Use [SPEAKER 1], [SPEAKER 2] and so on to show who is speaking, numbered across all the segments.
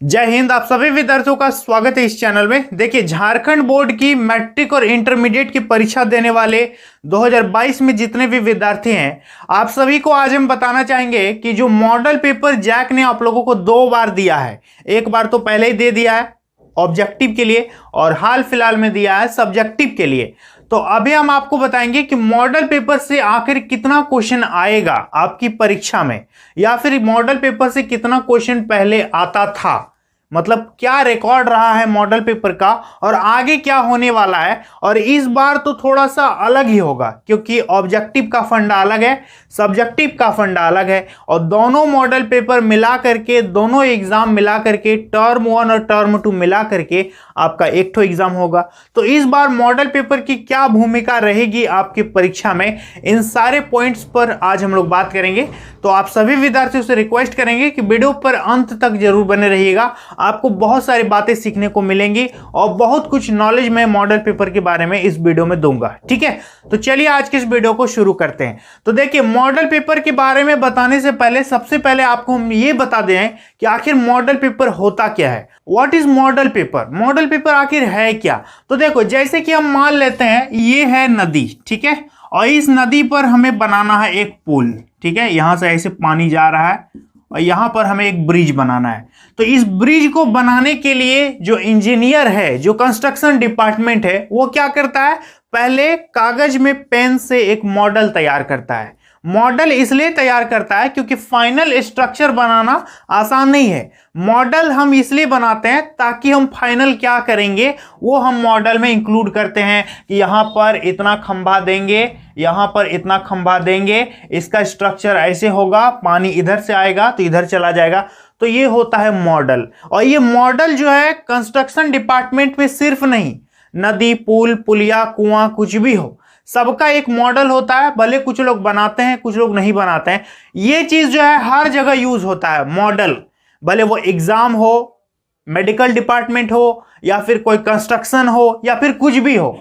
[SPEAKER 1] जय हिंद। आप सभी विद्यार्थियों का स्वागत है इस चैनल में। देखिए, झारखंड बोर्ड की मैट्रिक और इंटरमीडिएट की परीक्षा देने वाले 2022 में जितने भी विद्यार्थी हैं, आप सभी को आज हम बताना चाहेंगे कि जो मॉडल पेपर जैक ने आप लोगों को 2 बार दिया है, एक बार तो पहले ही दे दिया है ऑब्जेक्टिव के लिए और हाल फिलहाल में दिया है सब्जेक्टिव के लिए। तो अभी हम आपको बताएंगे कि मॉडल पेपर से आखिर कितना क्वेश्चन आएगा आपकी परीक्षा में, या फिर मॉडल पेपर से कितना क्वेश्चन पहले आता था, मतलब क्या रिकॉर्ड रहा है मॉडल पेपर का और आगे क्या होने वाला है। और इस बार तो थोड़ा सा अलग ही होगा क्योंकि ऑब्जेक्टिव का फंडा अलग है, सब्जेक्टिव का फंडा अलग है और दोनों मॉडल पेपर मिला करके, दोनों एग्जाम मिला करके, टर्म 1 और टर्म 2 मिला करके आपका एक ठो एग्जाम होगा। तो इस बार मॉडल पेपर की क्या भूमिका रहेगी आपकी परीक्षा में, इन सारे पॉइंट्स पर आज हम लोग बात करेंगे। तो आप सभी विद्यार्थियों से रिक्वेस्ट करेंगे कि वीडियो पर अंत तक जरूर बने रहिएगा, आपको बहुत सारी बातें सीखने को मिलेंगी और बहुत कुछ नॉलेज मैं मॉडल पेपर के बारे में इस वीडियो में दूंगा। ठीक है, तो चलिए आज के इस वीडियो को शुरू करते हैं। तो देखिए, मॉडल पेपर के बारे में बताने से पहले सबसे पहले आपको हम ये बता दें कि आखिर मॉडल पेपर होता क्या है। What is model paper? Model paper आखिर है क्या? तो देखो, जैसे कि हम मान लेते हैं ये है नदी, ठीक है, और इस नदी पर हमें बनाना है एक पुल, ठीक है, यहां से ऐसे पानी जा रहा है और यहां पर हमें एक ब्रिज बनाना है। तो इस ब्रिज को बनाने के लिए जो इंजीनियर है, जो कंस्ट्रक्शन डिपार्टमेंट है, वो क्या करता है, पहले कागज में पेन से एक मॉडल तैयार करता है। मॉडल इसलिए तैयार करता है क्योंकि फाइनल स्ट्रक्चर बनाना आसान नहीं है। मॉडल हम इसलिए बनाते हैं ताकि हम फाइनल क्या करेंगे वो हम मॉडल में इंक्लूड करते हैं कि यहां पर इतना खंभा देंगे, यहां पर इतना खंभा देंगे, इसका स्ट्रक्चर ऐसे होगा, पानी इधर से आएगा तो इधर चला जाएगा। तो ये होता है मॉडल। और ये मॉडल जो है कंस्ट्रक्शन डिपार्टमेंट में सिर्फ नहीं, नदी, पुल, पुलिया, कुआं, कुछ भी हो, सबका एक मॉडल होता है। भले कुछ लोग बनाते हैं, कुछ लोग नहीं बनाते हैं। ये चीज जो है हर जगह यूज होता है मॉडल, भले वो एग्जाम हो, मेडिकल डिपार्टमेंट हो, या फिर कोई कंस्ट्रक्शन हो, या फिर कुछ भी हो।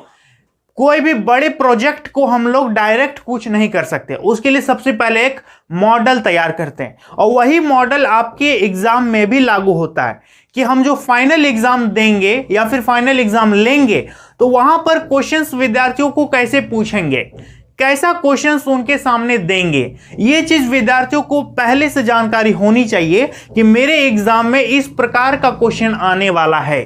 [SPEAKER 1] कोई भी बड़े प्रोजेक्ट को हम लोग डायरेक्ट कुछ नहीं कर सकते, उसके लिए सबसे पहले एक मॉडल तैयार करते हैं और वही मॉडल आपके एग्जाम में भी लागू होता है कि हम जो फाइनल एग्जाम देंगे या फिर फाइनल एग्जाम लेंगे तो वहां पर क्वेश्चंस विद्यार्थियों को कैसे पूछेंगे, कैसा क्वेश्चंस उनके सामने देंगे, ये चीज विद्यार्थियों को पहले से जानकारी होनी चाहिए कि मेरे एग्जाम में इस प्रकार का क्वेश्चन आने वाला है।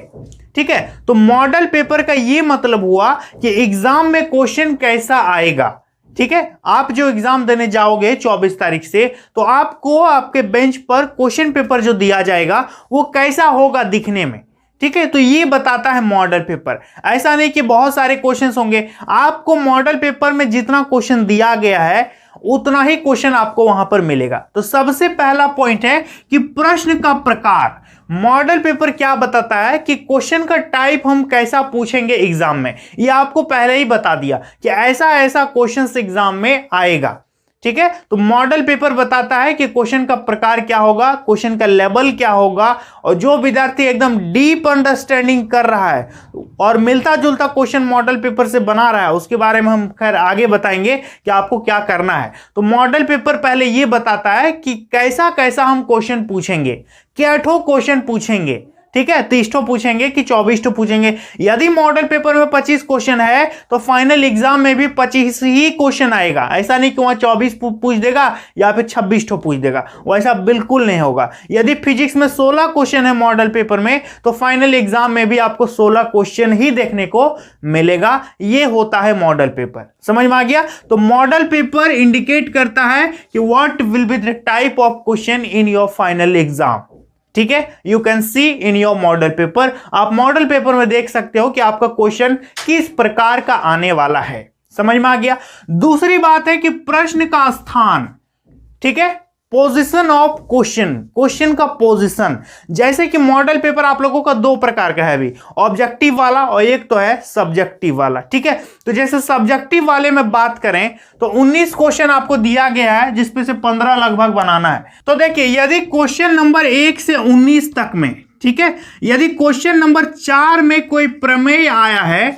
[SPEAKER 1] ठीक है, तो मॉडल पेपर का ये मतलब हुआ कि एग्जाम में क्वेश्चन कैसा आएगा। ठीक है, आप जो एग्जाम देने जाओगे 24 तारीख से, तो आपको आपके बेंच पर क्वेश्चन पेपर जो दिया जाएगा वो कैसा होगा दिखने में। ठीक है, तो ये बताता है मॉडल पेपर। ऐसा नहीं कि बहुत सारे क्वेश्चंस होंगे, आपको मॉडल पेपर में जितना क्वेश्चन दिया गया है उतना ही क्वेश्चन आपको वहां पर मिलेगा। तो सबसे पहला पॉइंट है कि प्रश्न का प्रकार। मॉडल पेपर क्या बताता है कि क्वेश्चन का टाइप हम कैसा पूछेंगे एग्जाम में, ये आपको पहले ही बता दिया कि ऐसा ऐसा क्वेश्चन एग्जाम में आएगा। ठीक है, तो मॉडल पेपर बताता है कि क्वेश्चन का प्रकार क्या होगा, क्वेश्चन का लेवल क्या होगा, और जो विद्यार्थी एकदम डीप अंडरस्टैंडिंग कर रहा है और मिलता जुलता क्वेश्चन मॉडल पेपर से बना रहा है, उसके बारे में हम खैर आगे बताएंगे कि आपको क्या करना है। तो मॉडल पेपर पहले ये बताता है कि कैसा कैसा हम क्वेश्चन पूछेंगे, क्या ठो क्वेश्चन पूछेंगे। ठीक है, 30 पूछेंगे कि 24 पूछेंगे। यदि मॉडल पेपर में 25 क्वेश्चन है तो फाइनल एग्जाम में भी 25 ही क्वेश्चन आएगा। ऐसा नहीं कि वहां 24 पूछ देगा या फिर 26 पूछ देगा, वैसा बिल्कुल नहीं होगा। यदि फिजिक्स में 16 क्वेश्चन है मॉडल पेपर में तो फाइनल एग्जाम में भी आपको 16 क्वेश्चन ही देखने को मिलेगा। ये होता है मॉडल पेपर। समझ में आ गया? तो मॉडल पेपर इंडिकेट करता है कि what will be the type of question in your final exam. ठीक है, you can see in your model paper. आप मॉडल पेपर में देख सकते हो कि आपका क्वेश्चन किस प्रकार का आने वाला है। समझ में आ गया? दूसरी बात है कि प्रश्न का स्थान। ठीक है, पोजीशन ऑफ क्वेश्चन, क्वेश्चन का पोजीशन। जैसे कि मॉडल पेपर आप लोगों का 2 प्रकार का है अभी, ऑब्जेक्टिव वाला और एक तो है सब्जेक्टिव वाला। ठीक है, तो जैसे सब्जेक्टिव वाले में बात करें तो 19 क्वेश्चन आपको दिया गया है जिसपे से 15 लगभग बनाना है। तो देखिए, यदि क्वेश्चन नंबर 1 से 19 तक में, ठीक है, यदि क्वेश्चन नंबर 4 में कोई प्रमेय आया है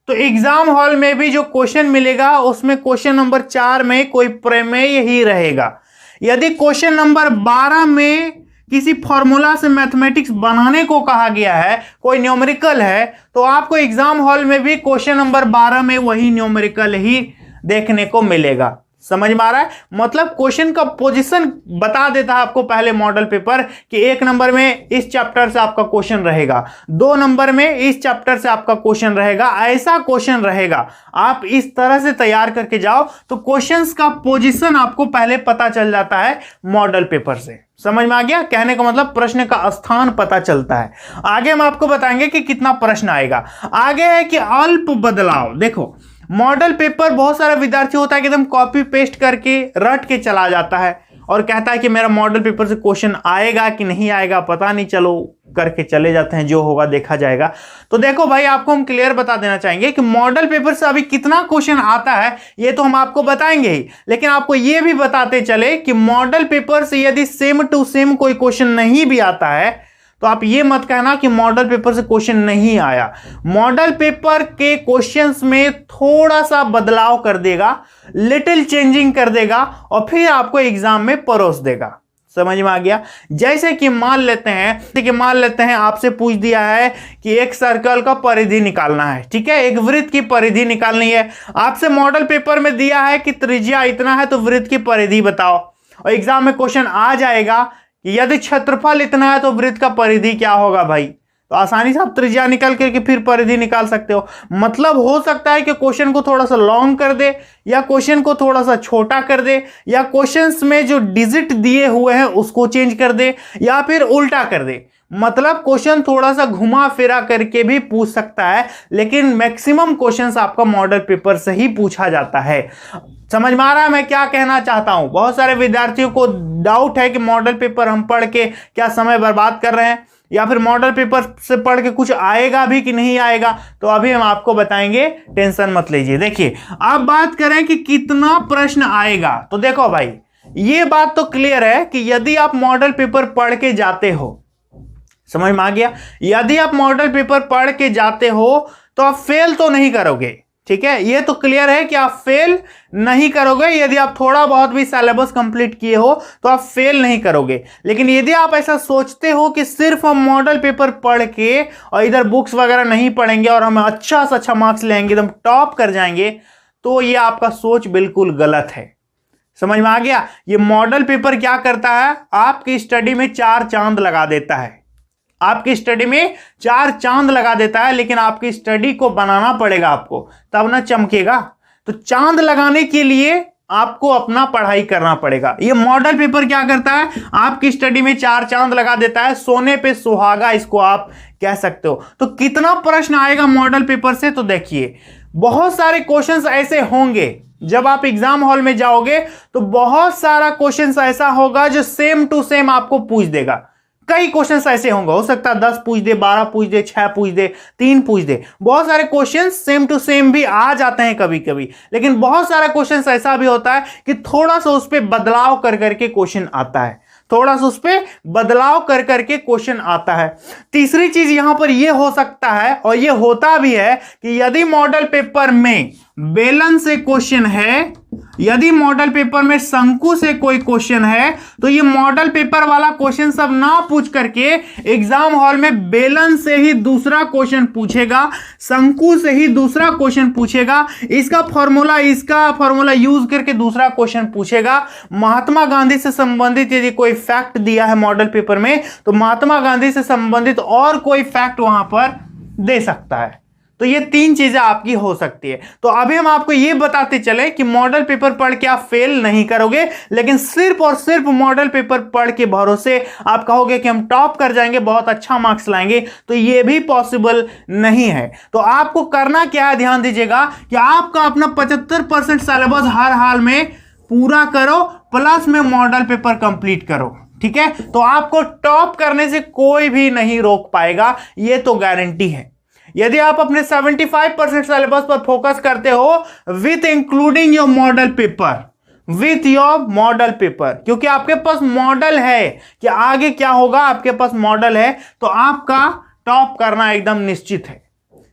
[SPEAKER 1] तो एग्जाम हॉल में भी जो क्वेश्चन मिलेगा उसमें क्वेश्चन नंबर 4 में कोई प्रमेय ही रहेगा। यदि क्वेश्चन नंबर 12 में किसी फॉर्मूला से मैथमेटिक्स बनाने को कहा गया है, कोई न्यूमेरिकल है, तो आपको एग्जाम हॉल में भी क्वेश्चन नंबर 12 में वही न्यूमेरिकल ही देखने को मिलेगा। समझ में आ रहा है? मतलब क्वेश्चन का पोजीशन बता देता है आपको पहले मॉडल पेपर कि 1 नंबर में इस चैप्टर से आपका क्वेश्चन रहेगा, 2 नंबर में इस चैप्टर से आपका क्वेश्चन रहेगा, ऐसा क्वेश्चन रहेगा। आप इस तरह से तैयार करके जाओ तो क्वेश्चंस का पोजीशन आपको पहले पता चल जाता है मॉडल पेपर से। समझ में आ गया? कहने का मतलब प्रश्न का स्थान पता चलता है। आगे हम आपको बताएंगे कि कितना प्रश्न आएगा। आगे है कि अल्प बदलाव। देखो मॉडल पेपर बहुत सारा विद्यार्थी होता है कि एकदम कॉपी पेस्ट करके रट के चला जाता है और कहता है कि मेरा मॉडल पेपर से क्वेश्चन आएगा कि नहीं आएगा पता नहीं, चलो करके चले जाते हैं, जो होगा देखा जाएगा। तो देखो भाई, आपको हम क्लियर बता देना चाहेंगे कि मॉडल पेपर से अभी कितना क्वेश्चन आता है ये तो हम आपको बताएंगे ही, लेकिन आपको ये भी बताते चले कि मॉडल पेपर से यदि सेम टू सेम कोई क्वेश्चन नहीं भी आता है तो आप ये मत कहना कि मॉडल पेपर से क्वेश्चन नहीं आया। मॉडल पेपर के क्वेश्चंस में थोड़ा सा बदलाव कर देगा, लिटिल चेंजिंग कर देगा और फिर आपको एग्जाम में परोस देगा। समझ में आ गया? जैसे कि मान लेते हैं आपसे पूछ दिया है कि एक सर्कल का परिधि निकालना है, ठीक है, एक वृत्त की परिधि निकालनी है। आपसे मॉडल पेपर में दिया है कि त्रिज्या इतना है तो वृत्त की परिधि बताओ, और एग्जाम में क्वेश्चन आ जाएगा यदि क्षेत्रफल इतना है तो वृत्त का परिधि क्या होगा भाई, तो आसानी से आप त्रिज्या निकाल करके फिर परिधि निकाल सकते हो। मतलब हो सकता है कि क्वेश्चन को थोड़ा सा लॉन्ग कर दे या क्वेश्चन को थोड़ा सा छोटा कर दे या क्वेश्चंस में जो डिजिट दिए हुए हैं उसको चेंज कर दे या फिर उल्टा कर दे। मतलब क्वेश्चन थोड़ा सा घुमा फिरा करके भी पूछ सकता है, लेकिन मैक्सिमम क्वेश्चंस आपका मॉडल पेपर से ही पूछा जाता है। समझ में आ रहा है मैं क्या कहना चाहता हूं? बहुत सारे विद्यार्थियों को डाउट है कि मॉडल पेपर हम पढ़ के क्या समय बर्बाद कर रहे हैं या फिर मॉडल पेपर से पढ़ के कुछ आएगा भी कि नहीं आएगा। तो अभी हम आपको बताएंगे, टेंशन मत लीजिए। देखिए अब बात करें कि कितना प्रश्न आएगा, तो देखो भाई ये बात तो क्लियर है कि यदि आप मॉडल पेपर पढ़ के जाते हो, समझ में आ गया, यदि आप मॉडल पेपर पढ़ के जाते हो तो आप फेल तो नहीं करोगे, ठीक है, ये तो क्लियर है कि आप फेल नहीं करोगे। यदि आप थोड़ा बहुत भी सिलेबस कंप्लीट किए हो तो आप फेल नहीं करोगे। लेकिन यदि आप ऐसा सोचते हो कि सिर्फ हम मॉडल पेपर पढ़ के और इधर बुक्स वगैरह नहीं पढ़ेंगे और हम अच्छा से अच्छा मार्क्स लेंगे, एकदम टॉप कर जाएंगे, तो ये आपका सोच बिल्कुल गलत है। समझ में आ गया? ये मॉडल पेपर क्या करता है, आपकी स्टडी में 4 चांद लगा देता है, आपकी स्टडी में 4 चांद लगा देता है, लेकिन आपकी स्टडी को बनाना पड़ेगा आपको, तब ना चमकेगा। तो चांद लगाने के लिए आपको अपना पढ़ाई करना पड़ेगा। ये मॉडल पेपर क्या करता है, आपकी स्टडी में 4 चांद लगा देता है, सोने पे सुहागा इसको आप कह सकते हो। तो कितना प्रश्न आएगा मॉडल पेपर से, तो देखिए बहुत सारे क्वेश्चंस ऐसे होंगे, जब आप एग्जाम हॉल में जाओगे तो बहुत सारा क्वेश्चंस ऐसा होगा जो सेम टू सेम आपको पूछ देगा। कई क्वेश्चंस ऐसे होंगे, हो सकता है 10 पूछ दे, 12 पूछ दे, 6 पूछ दे, 3 पूछ दे। बहुत सारे क्वेश्चंस सेम टू सेम भी आ जाते हैं कभी कभी, लेकिन बहुत सारा क्वेश्चंस ऐसा भी होता है कि थोड़ा सा उस पर बदलाव कर करके क्वेश्चन आता है, थोड़ा सा उस पर बदलाव कर करके क्वेश्चन आता है। तीसरी चीज यहां पर यह हो सकता है और यह होता भी है कि यदि मॉडल पेपर में बेलन से क्वेश्चन है, यदि मॉडल पेपर में शंकु से कोई क्वेश्चन है, तो ये मॉडल पेपर वाला क्वेश्चन सब ना पूछ करके एग्जाम हॉल में बेलन से ही दूसरा क्वेश्चन पूछेगा, शंकु से ही दूसरा क्वेश्चन पूछेगा, इसका फॉर्मूला यूज करके दूसरा क्वेश्चन पूछेगा। महात्मा गांधी से संबंधित यदि कोई फैक्ट दिया है मॉडल पेपर में, तो महात्मा गांधी से संबंधित और कोई फैक्ट वहां पर दे सकता है। तो ये 3 चीजें आपकी हो सकती है। तो अभी हम आपको ये बताते चले कि मॉडल पेपर पढ़ के आप फेल नहीं करोगे, लेकिन सिर्फ और सिर्फ मॉडल पेपर पढ़ के भरोसे आप कहोगे कि हम टॉप कर जाएंगे, बहुत अच्छा मार्क्स लाएंगे, तो ये भी पॉसिबल नहीं है। तो आपको करना क्या है, ध्यान दीजिएगा कि आपका अपना 75% सिलेबस हर हाल में पूरा करो, प्लस में मॉडल पेपर कंप्लीट करो, ठीक है। तो आपको टॉप करने से कोई भी नहीं रोक पाएगा, ये तो गारंटी है। यदि आप अपने 75% सिलेबस पर फोकस करते हो with including your model paper, with your model paper, क्योंकि आपके पास मॉडल है कि आगे क्या होगा, आपके पास मॉडल है, तो आपका टॉप करना एकदम निश्चित है।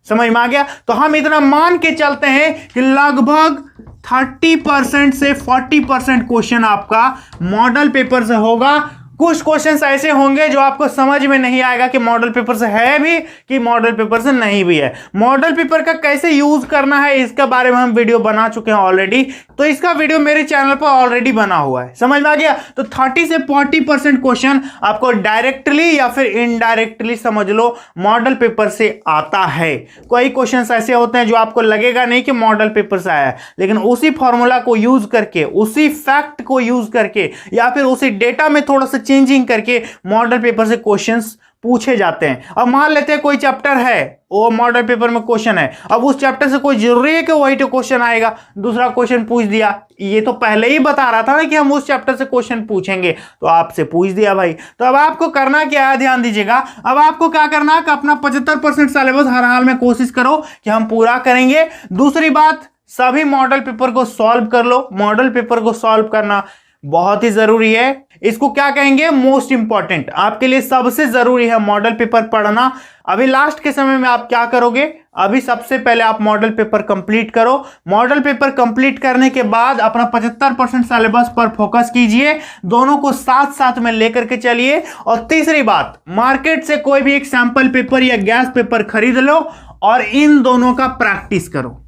[SPEAKER 1] समझ में आ गया? तो हम इतना मान के चलते हैं कि लगभग 30% से 40% क्वेश्चन आपका मॉडल पेपर से होगा कुछ क्वेश्चंस ऐसे होंगे जो आपको समझ में नहीं आएगा कि मॉडल पेपर से है भी कि मॉडल पेपर से नहीं भी है। मॉडल पेपर का कैसे यूज करना है इसके बारे में हम वीडियो बना चुके हैं ऑलरेडी, तो इसका वीडियो मेरे चैनल पर ऑलरेडी बना हुआ है। समझ में आ गया? तो 30 से 40% क्वेश्चन आपको डायरेक्टली या फिर इनडायरेक्टली समझ लो मॉडल पेपर से आता है। कोई क्वेश्चंस ऐसे होते हैं जो आपको लगेगा नहीं कि मॉडल पेपर से आया है, लेकिन उसी फॉर्मूला को यूज करके, उसी फैक्ट को यूज करके या फिर उसी डेटा में थोड़ा सा चेंजिंग करके मॉडल पेपर से क्वेश्चंस पूछे जाते हैं। अब मान लेते हैं कोई चैप्टर है, वो मॉडल पेपर में क्वेश्चन है, अब उस चैप्टर से कोई जरूरी है कि वही तो क्वेश्चन आएगा, दूसरा क्वेश्चन पूछ दिया। ये तो पहले ही बता रहा था ना कि हम उस चैप्टर से क्वेश्चन पूछेंगे, तो आपसे पूछ दिया भाई। तो अब आपको करना क्या है, ध्यान दीजिएगा। अब आपको क्या करना है कि अपना 75% सिलेबस हर हाल में कोशिश करो कि हम पूरा करेंगे। दूसरी बात, सभी मॉडल पेपर को सॉल्व कर लो। मॉडल पेपर को सॉल्व करना बहुत ही जरूरी है। इसको क्या कहेंगे, मोस्ट इंपॉर्टेंट। आपके लिए सबसे जरूरी है मॉडल पेपर पढ़ना। अभी लास्ट के समय में आप क्या करोगे, अभी सबसे पहले आप मॉडल पेपर कंप्लीट करो। मॉडल पेपर कंप्लीट करने के बाद अपना 75% सिलेबस पर फोकस कीजिए, दोनों को साथ साथ में लेकर के चलिए। और तीसरी बात, मार्केट से कोई भी एक सैंपल पेपर या गैस पेपर खरीद लो और इन दोनों का प्रैक्टिस करो।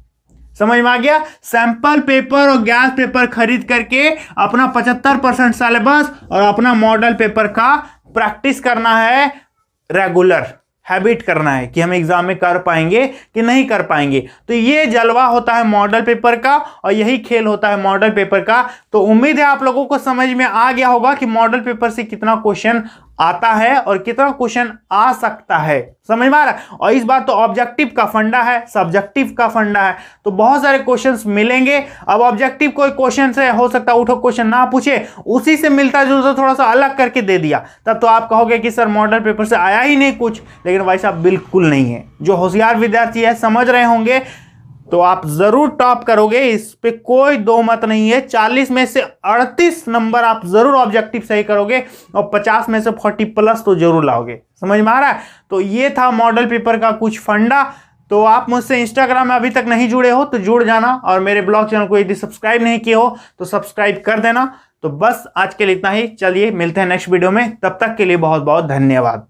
[SPEAKER 1] समझ में आ गया? सैंपल पेपर और गैस पेपर खरीद करके अपना 75% सिलेबस और अपना मॉडल पेपर का प्रैक्टिस करना है, रेगुलर हैबिट करना है कि हम एग्जाम में कर पाएंगे कि नहीं कर पाएंगे। तो ये जलवा होता है मॉडल पेपर का और यही खेल होता है मॉडल पेपर का। तो उम्मीद है आप लोगों को समझ में आ गया होगा कि मॉडल पेपर से कितना क्वेश्चन आता है और कितना क्वेश्चन आ सकता है। समझ में आ रहा है? और इस बार तो ऑब्जेक्टिव का फंडा है, सब्जेक्टिव का फंडा है, तो बहुत सारे क्वेश्चंस मिलेंगे। अब ऑब्जेक्टिव कोई क्वेश्चन से हो सकता है उठो क्वेश्चन ना पूछे, उसी से मिलता जुलता थोड़ा सा अलग करके दे दिया, तब तो आप कहोगे कि सर मॉडल पेपर से आया ही नहीं कुछ। लेकिन वैसा बिल्कुल नहीं है। जो होशियार विद्यार्थी है समझ रहे होंगे तो आप जरूर टॉप करोगे, इस पे कोई दो मत नहीं है। 40 में से 38 नंबर आप जरूर ऑब्जेक्टिव सही करोगे और 50 में से 40+ तो जरूर लाओगे। समझ में आ रहा है? तो ये था मॉडल पेपर का कुछ फंडा। तो आप मुझसे इंस्टाग्राम में अभी तक नहीं जुड़े हो तो जुड़ जाना, और मेरे ब्लॉग चैनल को यदि सब्सक्राइब नहीं किए हो तो सब्सक्राइब कर देना। तो बस आज के लिए इतना ही। चलिए मिलते हैं नेक्स्ट वीडियो में, तब तक के लिए बहुत बहुत धन्यवाद।